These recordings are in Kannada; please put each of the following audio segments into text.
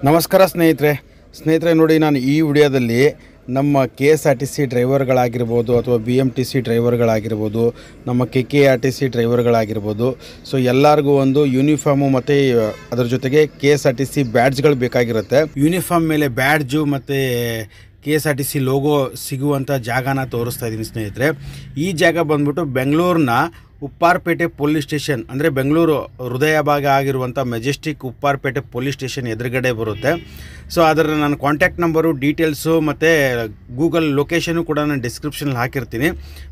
ನಮಸ್ಕಾರ ಸ್ನೇಹಿತರೆ ನೋಡಿ, ನಾನು ಈ ವಿಡಿಯೋದಲ್ಲಿ ನಮ್ಮ KSRTC ಡ್ರೈವರ್ಗಳಾಗಿರ್ಬೋದು ಅಥವಾ BMTC ಡ್ರೈವರ್ಗಳಾಗಿರ್ಬೋದು, ನಮ್ಮ KKRTC ಡ್ರೈವರ್ಗಳಾಗಿರ್ಬೋದು, ಸೊ ಎಲ್ಲರಿಗೂ ಒಂದು ಯೂನಿಫಾರ್ಮು ಮತ್ತು ಅದರ ಜೊತೆಗೆ KSRTC ಬ್ಯಾಡ್ಜ್ಗಳು ಬೇಕಾಗಿರುತ್ತೆ. ಯೂನಿಫಾರ್ಮ್ ಮೇಲೆ ಬ್ಯಾಡ್ಜು ಮತ್ತು KSRTC ಲೋಗೋ ಸಿಗುವಂಥ ಜಾಗನ ತೋರಿಸ್ತಾ ಇದ್ದೀನಿ ಸ್ನೇಹಿತರೆ. ಈ ಜಾಗ ಬಂದ್ಬಿಟ್ಟು ಬೆಂಗಳೂರಿನ ಉಪ್ಪಾರಪೇಟೆ ಪೊಲೀಸ್ ಸ್ಟೇಷನ್, ಅಂದರೆ ಬೆಂಗಳೂರು ಹೃದಯ ಭಾಗ ಆಗಿರುವಂಥ ಮೆಜೆಸ್ಟಿಕ್ ಉಪ್ಪಾರಪೇಟೆ ಪೊಲೀಸ್ ಸ್ಟೇಷನ್ ಎದುರುಗಡೆ ಬರುತ್ತೆ. ಸೊ ಅದರ ನನ್ನ ಕಾಂಟ್ಯಾಕ್ಟ್ ನಂಬರು, ಡೀಟೇಲ್ಸು ಮತ್ತು ಗೂಗಲ್ ಲೊಕೇಶನು ಕೂಡ ನಾನು ಡಿಸ್ಕ್ರಿಪ್ಷನಲ್ಲಿ ಹಾಕಿರ್ತೀನಿ.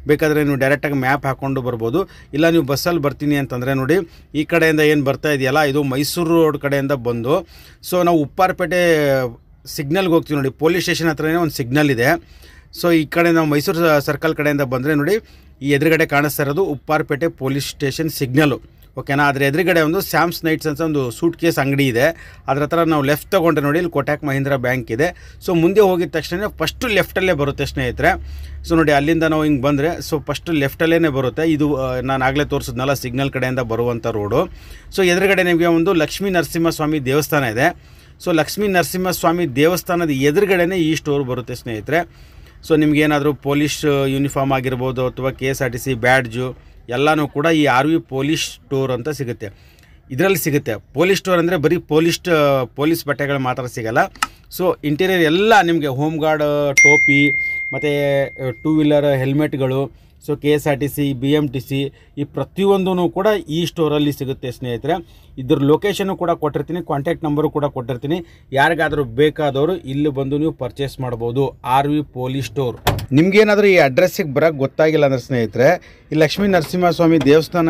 ಬೇಕಾದರೆ ನೀವು ಡೈರೆಕ್ಟಾಗಿ ಮ್ಯಾಪ್ ಹಾಕ್ಕೊಂಡು ಬರ್ಬೋದು. ಇಲ್ಲ ನೀವು ಬಸ್ಸಲ್ಲಿ ಬರ್ತೀನಿ ಅಂತಂದರೆ ನೋಡಿ, ಈ ಕಡೆಯಿಂದ ಏನು ಬರ್ತಾ ಇದೆಯಲ್ಲ, ಇದು ಮೈಸೂರು ರೋಡ್ ಕಡೆಯಿಂದ ಬಂದು ಸೊ ನಾವು ಉಪ್ಪಾರಪೇಟೆ ಸಿಗ್ನಲ್ಗೆ ಹೋಗ್ತೀವಿ ನೋಡಿ. ಪೊಲೀಸ್ ಸ್ಟೇಷನ್ ಹತ್ರನೇ ಒಂದು ಸಿಗ್ನಲ್ ಇದೆ. ಸೊ ಈ ಕಡೆ ನಾವು ಮೈಸೂರು ಸರ್ಕಲ್ ಕಡೆಯಿಂದ ಬಂದರೆ ನೋಡಿ, ಈ ಎದುರುಗಡೆ ಕಾಣಿಸ್ತಾ ಇರೋದು ಉಪ್ಪಾರಪೇಟೆ ಪೊಲೀಸ್ ಸ್ಟೇಷನ್ ಸಿಗ್ನಲ್ಲು, ಓಕೆನಾ. ಅದರ ಎದುರುಗಡೆ ಒಂದು ಸ್ಯಾಮ್ಸ್ ನೈಟ್ಸ್ ಅಂತ ಒಂದು ಸೂಟ್ ಕೇಸ್ ಅಂಗಡಿ ಇದೆ. ಅದರ ಹತ್ರ ನಾವು ಲೆಫ್ಟ್ ತೊಗೊಂಡ್ರೆ ನೋಡಿ, ಇಲ್ಲಿ ಕೋಟಕ್ ಮಹೀಂದ್ರಾ ಬ್ಯಾಂಕ್ ಇದೆ. ಸೊ ಮುಂದೆ ಹೋಗಿದ ತಕ್ಷಣ ಫಸ್ಟು ಲೆಫ್ಟಲ್ಲೇ ಬರುತ್ತೆ ಸ್ನೇಹಿತರೆ. ಸೊ ನೋಡಿ, ಅಲ್ಲಿಂದ ನಾವು ಹಿಂಗೆ ಬಂದರೆ ಸೊ ಫಸ್ಟು ಲೆಫ್ಟಲ್ಲೇ ಬರುತ್ತೆ. ಇದು ನಾನು ಆಗಲೇ ತೋರಿಸಿದ್ನಲ್ಲ, ಸಿಗ್ನಲ್ ಕಡೆಯಿಂದ ಬರುವಂಥ ರೋಡು. ಸೊ ಎದುರುಗಡೆ ನಿಮಗೆ ಒಂದು ಲಕ್ಷ್ಮೀ ನರಸಿಂಹಸ್ವಾಮಿ ದೇವಸ್ಥಾನ ಇದೆ. ಸೊ ಲಕ್ಷ್ಮೀ ನರಸಿಂಹಸ್ವಾಮಿ ದೇವಸ್ಥಾನದ ಎದುರುಗಡೆನೇ ಈ ಸ್ಟೋರ್ ಬರುತ್ತೆ ಸ್ನೇಹಿತರೆ. ಸೊ ನಿಮಗೇನಾದರೂ ಪೊಲೀಸ್ ಯೂನಿಫಾರ್ಮ್ ಆಗಿರ್ಬೋದು ಅಥವಾ KSRTC ಬ್ಯಾಡ್ಜು ಎಲ್ಲನೂ ಕೂಡ ಈ RV ಪೊಲೀಸ್ ಸ್ಟೋರ್ ಅಂತ ಸಿಗುತ್ತೆ. ಇದರಲ್ಲಿ ಸಿಗುತ್ತೆ. ಪೊಲೀಸ್ ಸ್ಟೋರ್ ಅಂದರೆ ಬರೀ ಪೊಲೀಸ್ ಬಟ್ಟೆಗಳು ಮಾತ್ರ ಸಿಗೋಲ್ಲ. ಸೊ ಇಂಟೀರಿಯರ್ ಎಲ್ಲ ನಿಮಗೆ ಹೋಮ್ ಗಾರ್ಡ್ ಟೋಪಿ ಮತ್ತು 2 ವೀಲರ್ ಹೆಲ್ಮೆಟ್ಗಳು, ಸೊ KSRTC BMTC ಈ ಪ್ರತಿಯೊಂದೂ ಕೂಡ ಈ ಸ್ಟೋರಲ್ಲಿ ಸಿಗುತ್ತೆ ಸ್ನೇಹಿತರೆ. ಇದ್ರ ಲೊಕೇಶನ್ನು ಕೂಡ ಕೊಟ್ಟಿರ್ತೀನಿ, ಕಾಂಟ್ಯಾಕ್ಟ್ ನಂಬರು ಕೂಡ ಕೊಟ್ಟಿರ್ತೀನಿ. ಯಾರಿಗಾದರೂ ಬೇಕಾದವರು ಇಲ್ಲಿ ಬಂದು ನೀವು ಪರ್ಚೇಸ್ ಮಾಡ್ಬೋದು. RV police store. ನಿಮಗೇನಾದರೂ ಈ ಅಡ್ರೆಸ್ಸಿಗೆ ಬರೋಕ್ಕೆ ಗೊತ್ತಾಗಿಲ್ಲ ಅಂದರೆ ಸ್ನೇಹಿತರೆ, ಈ ಲಕ್ಷ್ಮೀ ನರಸಿಂಹಸ್ವಾಮಿ ದೇವಸ್ಥಾನ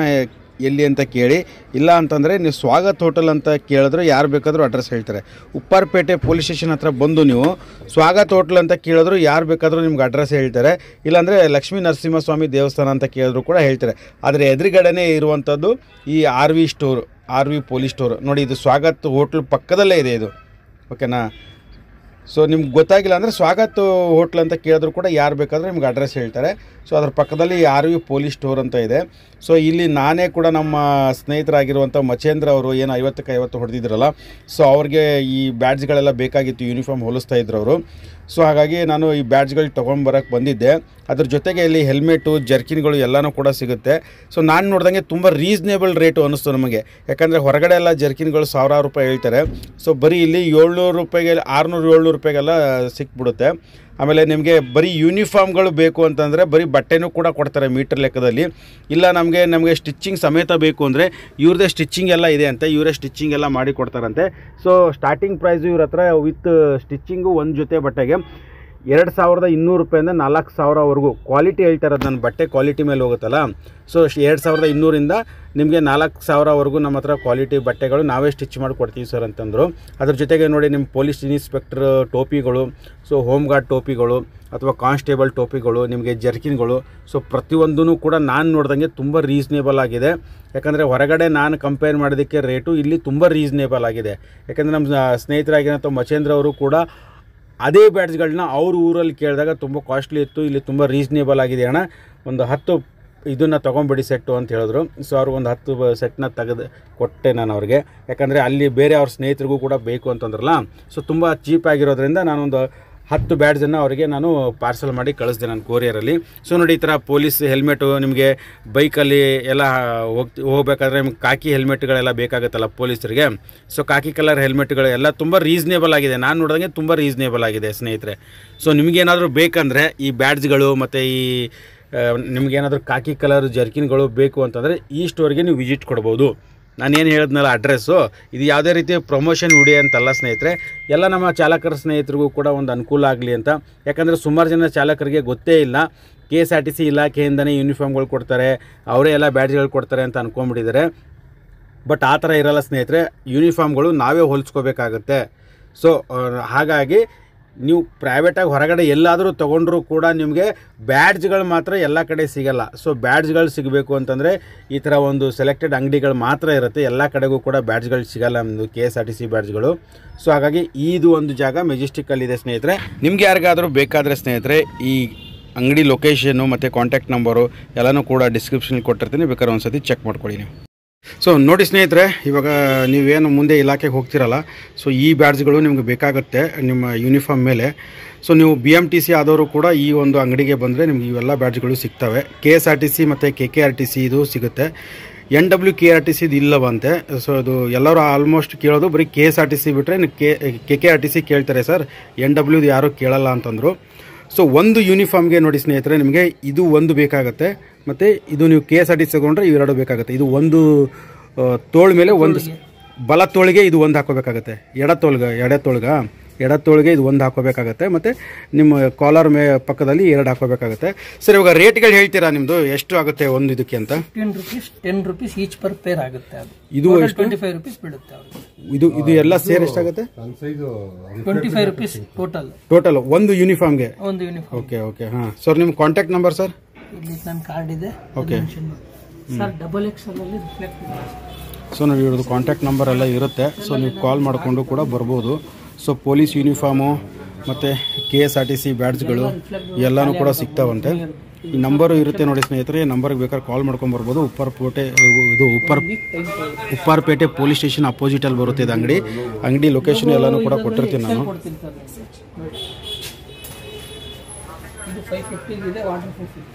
ಎಲ್ಲಿ ಅಂತ ಕೇಳಿ. ಇಲ್ಲ ಅಂತಂದರೆ ನೀವು ಸ್ವಾಗತ್ ಹೋಟೆಲ್ ಅಂತ ಕೇಳಿದ್ರೆ ಯಾರು ಬೇಕಾದರೂ ಅಡ್ರೆಸ್ ಹೇಳ್ತಾರೆ. ಉಪ್ಪಾರಪೇಟೆ ಪೊಲೀಸ್ ಸ್ಟೇಷನ್ ಹತ್ರ ಬಂದು ನೀವು ಸ್ವಾಗತ್ ಹೋಟೆಲ್ ಅಂತ ಕೇಳಿದ್ರು ಯಾರು ಬೇಕಾದರೂ ನಿಮ್ಗೆ ಅಡ್ರೆಸ್ ಹೇಳ್ತಾರೆ. ಇಲ್ಲಾಂದರೆ ಲಕ್ಷ್ಮೀ ನರಸಿಂಹಸ್ವಾಮಿ ದೇವಸ್ಥಾನ ಅಂತ ಕೇಳಿದ್ರು ಕೂಡ ಹೇಳ್ತಾರೆ. ಆದರೆ ಎದುರುಗಡೆನೇ ಇರುವಂಥದ್ದು ಈ RV ಪೊಲೀಸ್ ಸ್ಟೋರ್ ನೋಡಿ. ಇದು ಸ್ವಾಗತ್ ಹೋಟ್ಲ್ ಪಕ್ಕದಲ್ಲೇ ಇದೆ ಇದು, ಓಕೆನಾ. ಸೊ ನಿಮ್ಗೆ ಗೊತ್ತಾಗಿಲ್ಲ ಅಂದರೆ ಸ್ವಾಗತ್ ಹೋಟ್ಲ್ ಅಂತ ಕೇಳಿದ್ರು ಕೂಡ ಯಾರು ಬೇಕಾದರೂ ನಿಮ್ಗೆ ಅಡ್ರೆಸ್ ಹೇಳ್ತಾರೆ. ಸೊ ಅದ್ರ ಪಕ್ಕದಲ್ಲಿ RV ಪೊಲೀಸ್ ಸ್ಟೋರ್ ಅಂತ ಇದೆ. ಸೊ ಇಲ್ಲಿ ನಾನೇ ಕೂಡ ನಮ್ಮ ಸ್ನೇಹಿತರಾಗಿರುವಂಥ ಮಚೇಂದ್ರ ಅವರು ಏನು 50ಕ್ಕೆ 50 ಹೊಡೆದಿದ್ರಲ್ಲ, ಸೊ ಅವ್ರಿಗೆ ಈ ಬ್ಯಾಡ್ಜ್ಗಳೆಲ್ಲ ಬೇಕಾಗಿತ್ತು, ಯೂನಿಫಾರ್ಮ್ ಹೊಲಿಸ್ತಾ ಇದ್ರು ಅವರು. ಸೊ ಹಾಗಾಗಿ ನಾನು ಈ ಬ್ಯಾಡ್ಜ್ಗಳು ತೊಗೊಂಡ್ಬರೋಕ್ಕೆ ಬಂದಿದ್ದೆ. ಅದ್ರ ಜೊತೆಗೆ ಇಲ್ಲಿ ಹೆಲ್ಮೆಟು, ಜರ್ಕಿನ್ಗಳು ಎಲ್ಲನೂ ಕೂಡ ಸಿಗುತ್ತೆ. ಸೊ ನಾನು ನೋಡ್ದಂಗೆ ತುಂಬ ರೀಸ್ನೇಬಲ್ ರೇಟು ಅನ್ನಿಸ್ತು ನಮಗೆ. ಯಾಕಂದರೆ ಹೊರಗಡೆ ಎಲ್ಲ ಜರ್ಕಿನ್ಗಳು 1000 ರೂಪಾಯಿ ಹೇಳ್ತಾರೆ. ಸೊ ಬರೀ ಇಲ್ಲಿ 700 ರೂಪಾಯಿಗೆ 600-700 ರೂಪಾಯಿಗೆಲ್ಲ ಸಿಕ್ಬಿಡುತ್ತೆ. ಆಮೇಲೆ ನಿಮಗೆ ಬರೀ ಯೂನಿಫಾರ್ಮ್ಗಳು ಬೇಕು ಅಂತಂದರೆ ಬರೀ ಬಟ್ಟೆನೂ ಕೂಡ ಕೊಡ್ತಾರೆ ಮೀಟರ್ ಲೆಕ್ಕದಲ್ಲಿ. ಇಲ್ಲ ನಮಗೆ ಸ್ಟಿಚ್ಚಿಂಗ್ ಸಮೇತ ಬೇಕು ಅಂದರೆ ಇವ್ರದ್ದೇ ಸ್ಟಿಚ್ಚಿಂಗ್ ಎಲ್ಲ ಇದೆ ಅಂತ, ಇವರೇ ಸ್ಟಿಚ್ಚಿಂಗ್ ಎಲ್ಲ ಮಾಡಿ ಕೊಡ್ತಾರಂತೆ. ಸೊ ಸ್ಟಾರ್ಟಿಂಗ್ ಪ್ರೈಸು ಇವ್ರ ಹತ್ರ ವಿತ್ ಸ್ಟಿಚ್ಚಿಂಗು ಒಂದು ಜೊತೆ ಬಟ್ಟೆಗೆ 2200 ರೂಪಾಯಿಂದ 4000ವರೆಗೂ ಕ್ವಾಲಿಟಿ ಹೇಳ್ತಾರೆ. ಅದು ನನ್ನ ಬಟ್ಟೆ ಕ್ವಾಲಿಟಿ ಮೇಲೆ ಹೋಗುತ್ತಲ್ಲ. ಸೊ 2200ಇಂದ ನಿಮಗೆ 4000ವರೆಗೂ ನಮ್ಮ ಹತ್ರ ಕ್ವಾಲಿಟಿ ಬಟ್ಟೆಗಳು ನಾವೇ ಸ್ಟಿಚ್ ಮಾಡಿ ಕೊಡ್ತೀವಿ ಸರ್ ಅಂತಂದರು. ಅದ್ರ ಜೊತೆಗೆ ನೋಡಿ, ನಿಮ್ಮ ಪೊಲೀಸ್ ಇನ್ಸ್ಪೆಕ್ಟರ್ ಟೋಪಿಗಳು, ಸೊ ಹೋಮ್ ಗಾರ್ಡ್ ಟೋಪಿಗಳು ಅಥವಾ ಕಾನ್ಸ್ಟೇಬಲ್ ಟೋಪಿಗಳು, ನಿಮಗೆ ಜರ್ಕಿನ್ಗಳು, ಸೊ ಪ್ರತಿಯೊಂದೂ ಕೂಡ ನಾನು ನೋಡ್ದಂಗೆ ತುಂಬ ರೀಸ್ನೇಬಲ್ ಆಗಿದೆ. ಯಾಕಂದರೆ ಹೊರಗಡೆ ನಾನು ಕಂಪೇರ್ ಮಾಡೋದಕ್ಕೆ ರೇಟು ಇಲ್ಲಿ ತುಂಬ ರೀಸ್ನೇಬಲ್ ಆಗಿದೆ. ಯಾಕಂದರೆ ನಮ್ಮ ಸ್ನೇಹಿತರಾಗಿರೋ ಮಚೇಂದ್ರ ಅವರು ಕೂಡ ಅದೇ ಬ್ಯಾಡ್ಜ್ಗಳನ್ನ ಅವ್ರ ಊರಲ್ಲಿ ಕೇಳಿದಾಗ ತುಂಬ ಕಾಸ್ಟ್ಲಿ ಇತ್ತು, ಇಲ್ಲಿ ತುಂಬ ರೀಸ್ನೇಬಲ್ ಆಗಿದೆ ಅಣ್ಣ, ಒಂದು 10 ಇದನ್ನು ತೊಗೊಂಬಿಡಿ ಸೆಟ್ಟು ಅಂತ ಹೇಳಿದ್ರು. ಸೊ ಅವ್ರಿಗೊಂದು 10 ಸೆಟ್ನ ತೆಗೆದು ಕೊಟ್ಟೆ ನಾನು ಅವ್ರಿಗೆ. ಯಾಕಂದರೆ ಅಲ್ಲಿ ಬೇರೆ ಅವ್ರ ಸ್ನೇಹಿತರಿಗೂ ಕೂಡ ಬೇಕು ಅಂತಂದ್ರಲ್ಲ. ಸೊ ತುಂಬ ಚೀಪ್ ಆಗಿರೋದ್ರಿಂದ ನಾನೊಂದು 10 ಬ್ಯಾಡ್ಜನ್ನು ಅವರಿಗೆ ನಾನು ಪಾರ್ಸಲ್ ಮಾಡಿ ಕಳಿಸ್ದೆ ನಾನು ಕೊರಿಯರಲ್ಲಿ. ಸೊ ನೋಡಿ, ಈ ಥರ ಪೊಲೀಸ್ ಹೆಲ್ಮೆಟು, ನಿಮಗೆ ಬೈಕಲ್ಲಿ ಎಲ್ಲ ಹೋಗ್ಬೇಕಾದ್ರೆ ನಿಮ್ಗೆ ಕಾಕಿ ಹೆಲ್ಮೆಟ್ಗಳೆಲ್ಲ ಬೇಕಾಗುತ್ತಲ್ಲ ಪೊಲೀಸರಿಗೆ. ಸೊ ಕಾಕಿ ಕಲರ್ ಹೆಲ್ಮೆಟ್ಗಳು ಎಲ್ಲ ತುಂಬ ರೀಸ್ನೇಬಲ್ ಆಗಿದೆ. ನಾನು ನೋಡಿದಂಗೆ ತುಂಬ ರೀಸ್ನೇಬಲ್ ಆಗಿದೆ ಸ್ನೇಹಿತರೆ. ಸೊ ನಿಮಗೇನಾದರೂ ಬೇಕಂದರೆ ಈ ಬ್ಯಾಡ್ಜ್ಗಳು ಮತ್ತು ಈ ನಿಮಗೇನಾದರೂ ಕಾಕಿ ಕಲರ್ ಜರ್ಕಿನ್ಗಳು ಬೇಕು ಅಂತಂದರೆ ಈ ಸ್ಟೋರ್ಗೆ ನೀವು ವಿಸಿಟ್ ಕೊಡ್ಬೋದು. ನಾನೇನು ಹೇಳಿದ್ನಲ್ಲ ಅಡ್ರೆಸ್ಸು, ಇದು ಯಾವುದೇ ರೀತಿಯ ಪ್ರಮೋಷನ್ ವಿಡಿಯೋ ಅಂತಲ್ಲ ಸ್ನೇಹಿತರೆ. ಎಲ್ಲ ನಮ್ಮ ಚಾಲಕರ ಸ್ನೇಹಿತರಿಗೂ ಕೂಡ ಒಂದು ಅನುಕೂಲ ಆಗಲಿ ಅಂತ. ಯಾಕಂದರೆ ಸುಮಾರು ಜನ ಚಾಲಕರಿಗೆ ಗೊತ್ತೇ ಇಲ್ಲ KSRTC ಇಲಾಖೆಯಿಂದನೇ ಯೂನಿಫಾರ್ಮ್ಗಳು ಕೊಡ್ತಾರೆ, ಅವರೇ ಎಲ್ಲ ಬ್ಯಾಡ್ಜ್ಗಳು ಕೊಡ್ತಾರೆ ಅಂತ ಅಂದ್ಕೊಂಡ್ಬಿಟ್ಟಿದ್ದಾರೆ. ಬಟ್ ಆ ಥರ ಇರಲ್ಲ ಸ್ನೇಹಿತರೆ. ಯೂನಿಫಾರ್ಮ್ಗಳು ನಾವೇ ಹೊಲಿಸ್ಕೋಬೇಕಾಗತ್ತೆ. ಸೊ ಹಾಗಾಗಿ ನೀವು ಪ್ರೈವೇಟಾಗಿ ಹೊರಗಡೆ ಎಲ್ಲಾದರೂ ತೊಗೊಂಡ್ರೂ ಕೂಡ ನಿಮಗೆ ಬ್ಯಾಡ್ಜ್ಗಳು ಮಾತ್ರ ಎಲ್ಲ ಕಡೆ ಸಿಗಲ್ಲ. ಸೊ ಬ್ಯಾಡ್ಜ್ಗಳು ಸಿಗಬೇಕು ಅಂತಂದರೆ ಈ ಥರ ಒಂದು ಸೆಲೆಕ್ಟೆಡ್ ಅಂಗಡಿಗಳು ಮಾತ್ರ ಇರುತ್ತೆ. ಎಲ್ಲ ಕಡೆಗೂ ಕೂಡ ಬ್ಯಾಡ್ಜ್ಗಳು ಸಿಗಲ್ಲ ನಮ್ಮದು KSRTC ಬ್ಯಾಡ್ಜ್ಗಳು. ಸೊ ಹಾಗಾಗಿ ಇದು ಒಂದು ಜಾಗ ಮೆಜೆಸ್ಟಿಕ್ಕಲ್ಲಿದೆ ಸ್ನೇಹಿತರೆ. ನಿಮ್ಗೆ ಯಾರಿಗಾದರೂ ಬೇಕಾದರೆ ಸ್ನೇಹಿತರೆ ಈ ಅಂಗಡಿ ಲೊಕೇಶನ್ನು ಮತ್ತು ಕಾಂಟ್ಯಾಕ್ಟ್ ನಂಬರು ಎಲ್ಲನೂ ಕೂಡ ಡಿಸ್ಕ್ರಿಪ್ಷನಲ್ಲಿ ಕೊಟ್ಟಿರ್ತೀನಿ. ಬೇಕಾದ್ರೆ ಒಂದು ಸತಿ ಚೆಕ್ ಮಾಡ್ಕೊಳ್ಳಿ ನೀವು. ಸೊ ನೋಡಿ ಸ್ನೇಹಿತರೆ, ಇವಾಗ ನೀವೇನು ಮುಂದೆ ಇಲಾಖೆಗೆ ಹೋಗ್ತಿರಲ್ಲ, ಸೊ ಈ ಬ್ಯಾಡ್ಜ್ಗಳು ನಿಮ್ಗೆ ಬೇಕಾಗುತ್ತೆ ನಿಮ್ಮ ಯೂನಿಫಾರ್ಮ್ ಮೇಲೆ. ಸೊ ನೀವು BMTC ಆದವರು ಕೂಡ ಈ ಒಂದು ಅಂಗಡಿಗೆ ಬಂದರೆ ನಿಮ್ಗೆ ಇವೆಲ್ಲ ಬ್ಯಾಡ್ಜ್ಗಳು ಸಿಗ್ತವೆ. KSRTC ಮತ್ತು KKRTC ಇದು ಸಿಗುತ್ತೆ. NWKRTC ಇದು ಇಲ್ಲವಂತೆ. ಸೊ ಅದು ಎಲ್ಲರೂ ಆಲ್ಮೋಸ್ಟ್ ಕೇಳೋದು ಬರೀ KSRTC ಬಿಟ್ಟರೆ KKRTC ಕೇಳ್ತಾರೆ ಸರ್, NW ಯಾರೂ ಕೇಳಲ್ಲ ಅಂತಂದರು. ಸೊ ಒಂದು ಯೂನಿಫಾರ್ಮ್ಗೆ ನೋಡಿ ಸ್ನೇಹಿತರೆ, ನಿಮಗೆ ಇದು ಒಂದು ಬೇಕಾಗುತ್ತೆ, ಮತ್ತು ಇದು ನೀವು KSRTC ತಗೊಂಡ್ರೆ ಇವೆರಡು ಬೇಕಾಗುತ್ತೆ. ಇದು ಒಂದು ತೋಳ ಮೇಲೆ ಒಂದು ಬಲ ತೋಳಿಗೆ ಇದು ಒಂದು ಹಾಕೋಬೇಕಾಗತ್ತೆ, ಎಡ ತೋಳಿಗೆ ಇದು ಒಂದು ಹಾಕೋಬೇಕಾಗತ್ತೆ, ಮತ್ತು ನಿಮ್ಮ ಕಾಲರ್ ಪಕ್ಕದಲ್ಲಿ ಎರಡು ಹಾಕೋಬೇಕಾಗತ್ತೆ. ಸರ್ ಇವಾಗ ರೇಟ್ಗಳು ಹೇಳ್ತೀರಾ ನಿಮ್ಮದು ಎಷ್ಟು ಆಗುತ್ತೆ ಒಂದು ಇದಕ್ಕೆ ಅಂತ? 10 rupees ಈಚ್ ಪರ್ ಪೇರ್ ಆಗುತ್ತೆ. ಅದು ಇದು 25 rupees ಬೀಳುತ್ತೆ ಅವ್ರಿಗೆ. ಇದು ಎಲ್ಲ ಸೇರ್ ಎಷ್ಟಾಗುತ್ತೆ? 25 rupees ಟೋಟಲ್ ಒಂದು ಯೂನಿಫಾರ್ಮ್ಗೆ. ಓಕೆ ಹಾಂ ಸರ್, ನಿಮ್ಮ ಕಾಂಟ್ಯಾಕ್ಟ್ ನಂಬರ್ ಸರ್? ಇಲ್ಲಿ ನನ್ನ ಕಾರ್ಡ್ ಇದೆ. ಓಕೆ ಸರ್, XXL ಅಲ್ಲಿ ರಿಫ್ಲೆಕ್ಟ್ ಇದೆ. ಸೊ ನೋಡಿ ಇವ್ರದ್ದು ಕಾಂಟ್ಯಾಕ್ಟ್ ನಂಬರ್ ಎಲ್ಲ ಇರುತ್ತೆ. ಸೊ ನೀವು ಕಾಲ್ ಮಾಡಿಕೊಂಡು ಕೂಡ ಬರ್ಬೋದು. ಸೊ ಪೊಲೀಸ್ ಯೂನಿಫಾರ್ಮು ಮತ್ತು KSRTC ಬ್ಯಾಡ್ಜ್ಗಳು ಎಲ್ಲನೂ ಕೂಡ ಸಿಗ್ತಾವಂತೆ. ಈ ನಂಬರು ಇರುತ್ತೆ ನೋಡಿ ಸ್ನೇಹಿತರೆ, ನಂಬರ್ಗೆ ಬೇಕಾದ್ರೆ ಕಾಲ್ ಮಾಡ್ಕೊಂಡು ಬರ್ಬೋದು. ಉಪ್ಪಾರಪೇಟೆ ಪೊಲೀಸ್ ಸ್ಟೇಷನ್ ಅಪೋಸಿಟಲ್ಲಿ ಬರುತ್ತೆ ಇದು ಅಂಗಡಿ ಲೊಕೇಶನ್ ಎಲ್ಲನೂ ಕೂಡ ಕೊಟ್ಟಿರ್ತೀನಿ ನಾನು. ಇದು 550 ಇದೆ, ವಾಟರ್ ಪ್ರೂಫ್ ಇದೆ.